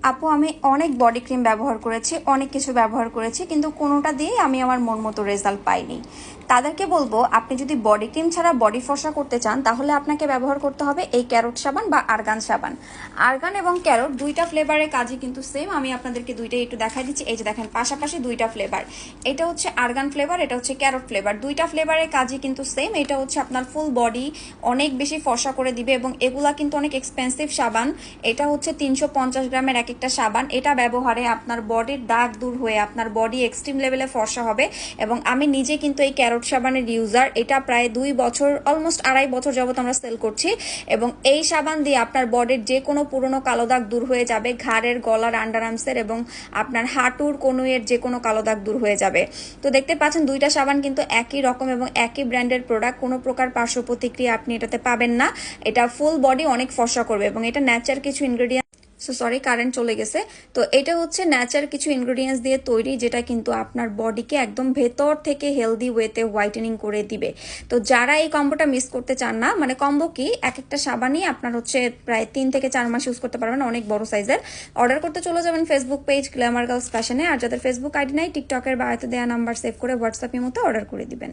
আপু আমি অনেক বডি ক্রিম ব্যবহার করেছি, অনেক কিছু ব্যবহার করেছি, কিন্তু কোনোটা দিয়েই আমি আমার মন মতো রেজাল্ট পাইনি। তাদেরকে বলবো, আপনি যদি বডি ক্রিম ছাড়া বডি ফর্সা করতে চান তাহলে আপনাকে ব্যবহার করতে হবে এই ক্যারট সাবান বা আরগান সাবান। আরগান এবং ক্যারট দুইটা ফ্লেভারের কাজই কিন্তু সেম। আমি আপনাদেরকে দুইটাই একটু দেখাই দিচ্ছি। এই যে দেখেন পাশাপাশি দুইটা ফ্লেভার, এটা হচ্ছে আরগান ফ্লেভার, এটা হচ্ছে ক্যারট ফ্লেভার। দুইটা ফ্লেভারের কাজই কিন্তু সেম। এটা হচ্ছে আপনার ফুল বডি অনেক বেশি ফর্সা করে দিবে এবং এগুলা কিন্তু অনেক এক্সপেন্সিভ সাবান। এটা হচ্ছে 350 গ্রামের এক একটা সাবান। এটা ব্যবহারে আপনার বডির দাগ দূর হয়ে আপনার বডি এক্সট্রিম লেভেলে ফর্সা হবে। এবং আমি নিজে কিন্তু এই ক্যারট সাবানের ইউজার। এটা প্রায় 2 বছর, অলমোস্ট 2.5 বছর যাবত আমরা সেল করছি। এবং এই সাবান দিয়ে আপনার বডির যে কোনো পুরনো কালো দাগ দূর হয়ে যাবে, ঘাড়ের, গলার, আন্ডারআর্মসের এবং আপনার হাঁটুর কনুইয়ের যে কোনো কালো দাগ দূর হয়ে যাবে। তো দেখতে পাচ্ছেন দুইটা সাবান কিন্তু একই রকম এবং একই ব্র্যান্ডের প্রোডাক্ট। কোনো প্রকার পার্শ্ব প্রতিক্রিয়া আপনি এটাতে পাবেন না। এটা ফুল বডি অনেক ফর্সা করবে এবং এটা ন্যাচার কিছু ইনগ্রেডিয়েন্ট, সরি কারেন্ট চলে গেছে। তো এটা হচ্ছে ন্যাচার কিছু ইনগ্রেডিয়েন্টস দিয়ে তৈরি, যেটা কিন্তু আপনার বডিকে একদম ভেতর থেকে হেলদি ওয়েতে হোয়াইটেনিং করে দিবে। তো যারা এই কম্বোটা মিস করতে চান না, মানে কম্বো কি, এক একটা সাবানই আপনার হচ্ছে প্রায় 3 থেকে 4 মাস ইউজ করতে পারবেন, অনেক বড় সাইজের। অর্ডার করতে চলে যাবেন ফেসবুক পেজ গ্ল্যামার গার্লস ফ্যাশনে। আর যাদের ফেসবুক আইডি নাই, টিকটকের বায়োতে দেওয়া নাম্বার সেভ করে হোয়াটসঅ্যাপের মতো অর্ডার করে দিবেন।